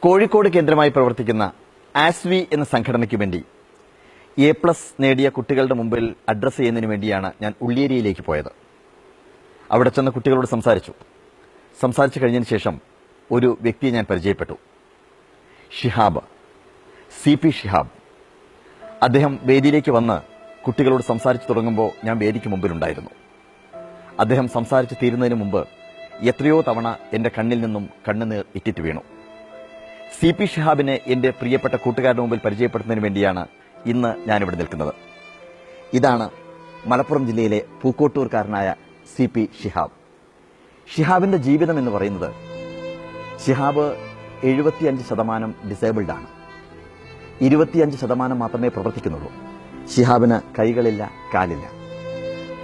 കോഴിക്കോട് കേന്ദ്രമായി പ്രവർത്തിക്കുന്ന ആസ്വി എന്ന സംഘടനയ്ക്ക് വേണ്ടി A+ നേടിയ കുട്ടികളുടെ മുമ്പിൽ അഡ്രസ്സ് ചെയ്യുന്നതിന് വേണ്ടിയാണ് ഞാൻ ഉള്ളിയേരിയിലേക്ക് പോയത്. അവിടെ ചെന്ന കുട്ടികളോട് സംസാരിച്ചു കഴിഞ്ഞതിന് ശേഷം ഒരു വ്യക്തിയെ ഞാൻ പരിചയപ്പെട്ടു. ഷിഹാബ്, CP ഷിഹാബ്. അദ്ദേഹം വേദിയിലേക്ക് വന്ന് കുട്ടികളോട് സംസാരിച്ചു തുടങ്ങുമ്പോൾ ഞാൻ വേദിക്ക് മുമ്പിലുണ്ടായിരുന്നു. അദ്ദേഹം സംസാരിച്ച് തീരുന്നതിന് മുമ്പ് എത്രയോ തവണ എൻ്റെ കണ്ണിൽ നിന്നും കണ്ണുനീർ ഇറ്റിറ്റ് വീണു. CP ഷിഹാബിനെ എൻ്റെ പ്രിയപ്പെട്ട കൂട്ടുകാരുടെ മുമ്പിൽ പരിചയപ്പെടുത്തുന്നതിന് വേണ്ടിയാണ് ഇന്ന് ഞാനിവിടെ നിൽക്കുന്നത്. ഇതാണ് മലപ്പുറം ജില്ലയിലെ പൂക്കോട്ടൂർക്കാരനായ CP ഷിഹാബ്. ഷിഹാബിന്റെ ജീവിതം എന്ന് പറയുന്നത്, ഷിഹാബ് 75% ഡിസേബിൾഡ് ആണ്. 25% മാത്രമേ പ്രവർത്തിക്കുന്നുള്ളൂ. ഷിഹാബിന് കൈകളില്ല, കാലില്ല.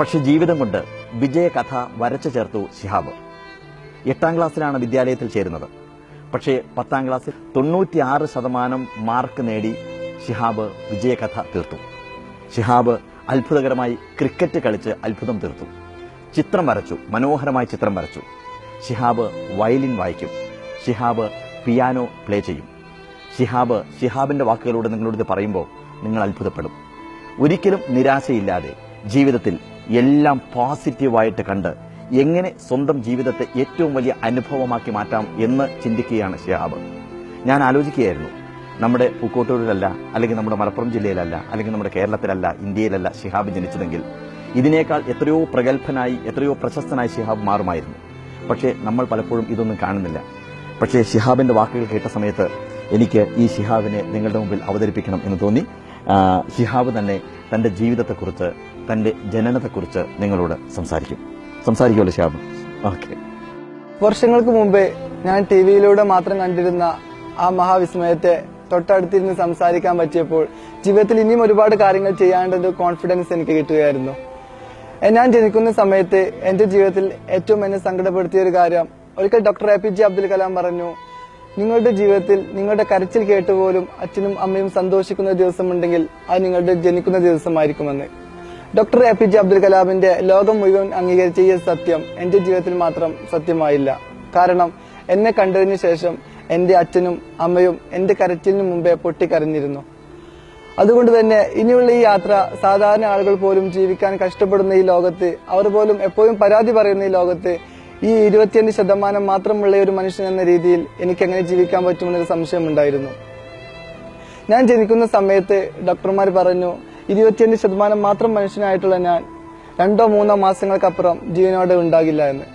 പക്ഷെ ജീവിതം കൊണ്ട് വിജയകഥ വരച്ചു ചേർത്തു ഷിഹാബ്. 8ാം ക്ലാസ്സിലാണ് വിദ്യാലയത്തിൽ ചേരുന്നത്. പക്ഷേ 10ാം ക്ലാസ്സിൽ 96% മാർക്ക് നേടി ഷിഹാബ് വിജയകഥ തീർത്തു. ഷിഹാബ് അത്ഭുതകരമായി ക്രിക്കറ്റ് കളിച്ച് അത്ഭുതം തീർത്തു. ചിത്രം വരച്ചു, മനോഹരമായി ചിത്രം വരച്ചു. ഷിഹാബ് വയലിൻ വായിക്കും. ഷിഹാബ് പിയാനോ പ്ലേ ചെയ്യും. ഷിഹാബിന്റെ വാക്കുകളോട് നിങ്ങളോട് ഇത് പറയുമ്പോൾ നിങ്ങൾ അത്ഭുതപ്പെടും. ഒരിക്കലും നിരാശയില്ലാതെ ജീവിതത്തിൽ എല്ലാം പോസിറ്റീവായിട്ട് കണ്ട് എങ്ങനെ സ്വന്തം ജീവിതത്തെ ഏറ്റവും വലിയ അനുഭവമാക്കി മാറ്റാം എന്ന് ചിന്തിക്കുകയാണ് ഷിഹാബ്. ഞാൻ ആലോചിക്കുകയായിരുന്നു, നമ്മുടെ പൂക്കോട്ടൂരിലല്ല, അല്ലെങ്കിൽ നമ്മുടെ മലപ്പുറം ജില്ലയിലല്ല, അല്ലെങ്കിൽ നമ്മുടെ കേരളത്തിലല്ല, ഇന്ത്യയിലല്ല ഷിഹാബ് ജനിച്ചതെങ്കിൽ ഇതിനേക്കാൾ എത്രയോ പ്രഗത്ഭനായി, എത്രയോ പ്രശസ്തനായി ഷിഹാബ് മാറുമായിരുന്നു. പക്ഷേ നമ്മൾ പലപ്പോഴും ഇതൊന്നും കാണുന്നില്ല. പക്ഷേ ഷിഹാബിന്റെ വാക്കുകൾ കേട്ട സമയത്ത് എനിക്ക് ഈ ഷിഹാബിനെ നിങ്ങളുടെ മുമ്പിൽ അവതരിപ്പിക്കണം എന്ന് തോന്നി. ഷിഹാബ് തന്നെ തന്റെ ജീവിതത്തെക്കുറിച്ച്, തന്റെ ജനനത്തെക്കുറിച്ച് നിങ്ങളോട് സംസാരിക്കുമല്ലോ ഷിഹാബ്? ഓക്കെ. വർഷങ്ങൾക്ക് മുമ്പേ ഞാൻ ടിവിയിലൂടെ മാത്രം കണ്ടിരുന്ന ആ മഹാവിസ്മയത്തെ തൊട്ടടുത്തിരുന്ന് സംസാരിക്കാൻ പറ്റിയപ്പോൾ ജീവിതത്തിൽ ഇനിയും ഒരുപാട് കാര്യങ്ങൾ ചെയ്യാണ്ടൊരു കോൺഫിഡൻസ് എനിക്ക് കിട്ടുകയായിരുന്നു. ഞാൻ ജനിക്കുന്ന സമയത്ത് എന്റെ ജീവിതത്തിൽ ഏറ്റവും എന്നെ സങ്കടപ്പെടുത്തിയ ഒരു കാര്യം, ഒരിക്കൽ ഡോക്ടർ APJ അബ്ദുൽ കലാം പറഞ്ഞു, നിങ്ങളുടെ ജീവിതത്തിൽ നിങ്ങളുടെ കരച്ചിൽ കേട്ടുപോലും അച്ഛനും അമ്മയും സന്തോഷിക്കുന്ന ദിവസമുണ്ടെങ്കിൽ അത് നിങ്ങളുടെ ജനിക്കുന്ന ദിവസമായിരിക്കുമെന്ന്. ഡോക്ടർ APJ അബ്ദുൽ കലാമിന്റെ ലോകം മുഴുവൻ അംഗീകരിച്ച ഈ സത്യം എന്റെ ജീവിതത്തിൽ മാത്രം സത്യമായില്ല. കാരണം എന്നെ കണ്ടതിന് ശേഷം എന്റെ അച്ഛനും അമ്മയും എന്റെ കരച്ചിലിന് മുമ്പേ പൊട്ടിക്കരഞ്ഞിരുന്നു. അതുകൊണ്ട് തന്നെ ഇനിയുള്ള ഈ യാത്ര സാധാരണ ആളുകൾ പോലും ജീവിക്കാൻ കഷ്ടപ്പെടുന്ന ഈ ലോകത്ത്, അവർ പോലും എപ്പോഴും പരാതി പറയുന്ന ഈ ലോകത്ത്, ഈ 25% മാത്രമുള്ള ഒരു മനുഷ്യൻ എന്ന രീതിയിൽ എനിക്ക് എങ്ങനെ ജീവിക്കാൻ പറ്റുമെന്നൊരു സംശയമുണ്ടായിരുന്നു. ഞാൻ ജനിക്കുന്ന സമയത്ത് ഡോക്ടർമാർ പറഞ്ഞു, 25% മാത്രം മനുഷ്യനായിട്ടുള്ള ഞാൻ 2-3 മാസങ്ങൾക്കപ്പുറം ജീവനോടെ ഉണ്ടാകില്ല എന്ന്.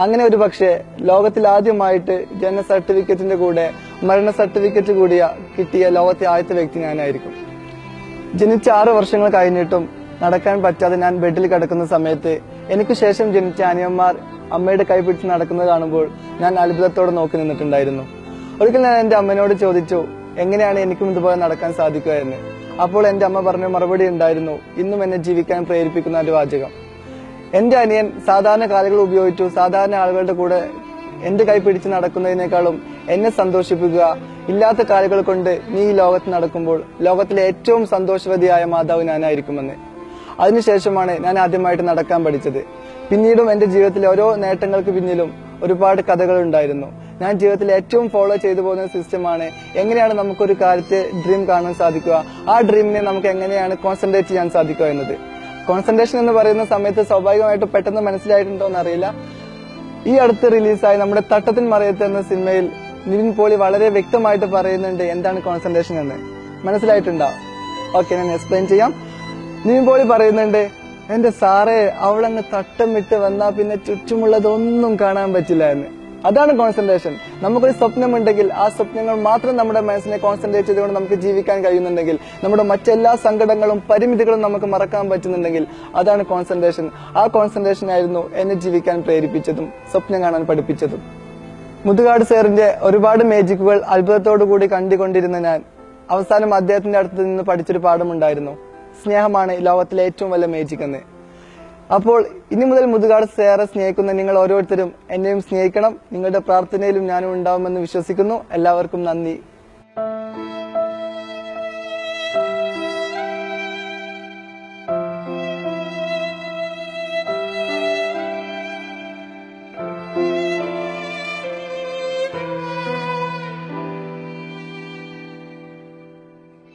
അങ്ങനെ ഒരു പക്ഷേ ലോകത്തിൽ ആദ്യമായിട്ട് ജനന സർട്ടിഫിക്കറ്റിന്റെ കൂടെ മരണ സർട്ടിഫിക്കറ്റ് കൂടി കിട്ടിയ ലോകത്തെ ആദ്യത്തെ വ്യക്തി ഞാനായിരിക്കും. ജനിച്ച 6 വർഷങ്ങൾ കഴിഞ്ഞിട്ടും നടക്കാൻ പറ്റാതെ ഞാൻ ബെഡിൽ കിടക്കുന്ന സമയത്ത് എനിക്ക് ശേഷം ജനിച്ച അനിയന്മാർ അമ്മയുടെ കൈ പിടിച്ച് നടക്കുന്നത് കാണുമ്പോൾ ഞാൻ അത്ഭുതത്തോടെ നോക്കി നിന്നിട്ടുണ്ടായിരുന്നു. ഒരിക്കൽ ഞാൻ എന്റെ അമ്മയോട് ചോദിച്ചു, എങ്ങനെയാണ് എനിക്കും ഇതുപോലെ നടക്കാൻ സാധിക്കുക എന്ന്. അപ്പോൾ എന്റെ അമ്മ പറഞ്ഞ മറുപടി ഉണ്ടായിരുന്നു, ഇന്നും എന്നെ ജീവിക്കാൻ പ്രേരിപ്പിക്കുന്ന ഒരു വാചകം. എന്റെ അനിയൻ സാധാരണ കാലുകൾ ഉപയോഗിച്ചു സാധാരണ ആളുകളുടെ കൂടെ എന്റെ കൈ പിടിച്ച് നടക്കുന്നതിനേക്കാളും എന്നെ സന്തോഷിപ്പിക്കുക, ഇല്ലാത്ത കാലുകൾ കൊണ്ട് നീ ഈ ലോകത്ത് നടക്കുമ്പോൾ ലോകത്തിലെ ഏറ്റവും സന്തോഷവതിയായ മാതാവ് ഞാനായിരിക്കുമെന്ന്. അതിനുശേഷമാണ് ഞാൻ ആദ്യമായിട്ട് നടക്കാൻ പഠിച്ചത്. പിന്നീടും എന്റെ ജീവിതത്തിലെ ഓരോ നേട്ടങ്ങൾക്ക് പിന്നിലും ഒരുപാട് കഥകൾ ഉണ്ടായിരുന്നു. ഞാൻ ജീവിതത്തിൽ ഏറ്റവും ഫോളോ ചെയ്തു പോകുന്ന സിസ്റ്റമാണ് എങ്ങനെയാണ് നമുക്കൊരു കാര്യത്തെ ഡ്രീം കാണാൻ സാധിക്കുക, ആ ഡ്രീമിനെ നമുക്ക് എങ്ങനെയാണ് കോൺസെൻട്രേറ്റ് ചെയ്യാൻ സാധിക്കുക എന്നത്. കോൺസെൻട്രേഷൻ എന്ന് പറയുന്ന സമയത്ത് സ്വാഭാവികമായിട്ട് പെട്ടെന്ന് മനസ്സിലായിട്ടുണ്ടോ എന്നറിയില്ല. ഈ അടുത്ത് റിലീസായ നമ്മുടെ തട്ടത്തിൻ മറയത്ത് എന്ന സിനിമയിൽ നിവിൻ പോളി വളരെ വ്യക്തമായിട്ട് പറയുന്നുണ്ട് എന്താണ് കോൺസെൻട്രേഷൻ എന്ന്. മനസ്സിലായിട്ടുണ്ടോ? ഓക്കെ, ഞാൻ എക്സ്പ്ലെയിൻ ചെയ്യാം. നിവിൻ പോളി പറയുന്നുണ്ട്, എന്റെ സാറേ അവളങ്ങ് തട്ടം വിട്ട് വന്നാ പിന്നെ ചുറ്റുമുള്ളതൊന്നും കാണാൻ പറ്റില്ല എന്ന്. അതാണ് കോൺസെൻട്രേഷൻ. നമുക്കൊരു സ്വപ്നമുണ്ടെങ്കിൽ ആ സ്വപ്നങ്ങൾ മാത്രം നമ്മുടെ മനസ്സിനെ കോൺസെൻട്രേറ്റ് ചെയ്തുകൊണ്ട് നമുക്ക് ജീവിക്കാൻ കഴിയുന്നുണ്ടെങ്കിൽ, നമ്മുടെ മറ്റെല്ലാ സങ്കടങ്ങളും പരിമിതികളും നമുക്ക് മറക്കാൻ പറ്റുന്നുണ്ടെങ്കിൽ അതാണ് കോൺസെൻട്രേഷൻ. ആ കോൺസെൻട്രേഷൻ ആയിരുന്നു എന്നെ ജീവിക്കാൻ പ്രേരിപ്പിച്ചതും സ്വപ്നം കാണാൻ പഠിപ്പിച്ചതും. മുതുകാട് സാറിന്റെ ഒരുപാട് മേജിക്കുകൾ അത്ഭുതത്തോടു കൂടി കണ്ടുകൊണ്ടിരുന്ന ഞാൻ അവസാനം അദ്ദേഹത്തിന്റെ അടുത്ത് നിന്ന് പഠിച്ചൊരു പാഠമുണ്ടായിരുന്നു, സ്നേഹമാണ് ലോകത്തിലെ ഏറ്റവും വലിയ മേജിക് എന്ന്. അപ്പോൾ ഇനി മുതൽ മുതുകാട് സാറെ സ്നേഹിക്കുന്ന നിങ്ങൾ ഓരോരുത്തരും എന്നെയും സ്നേഹിക്കണം. നിങ്ങളുടെ പ്രാർത്ഥനയിലും ഞാനും ഉണ്ടാവുമെന്ന് വിശ്വസിക്കുന്നു. എല്ലാവർക്കും നന്ദി.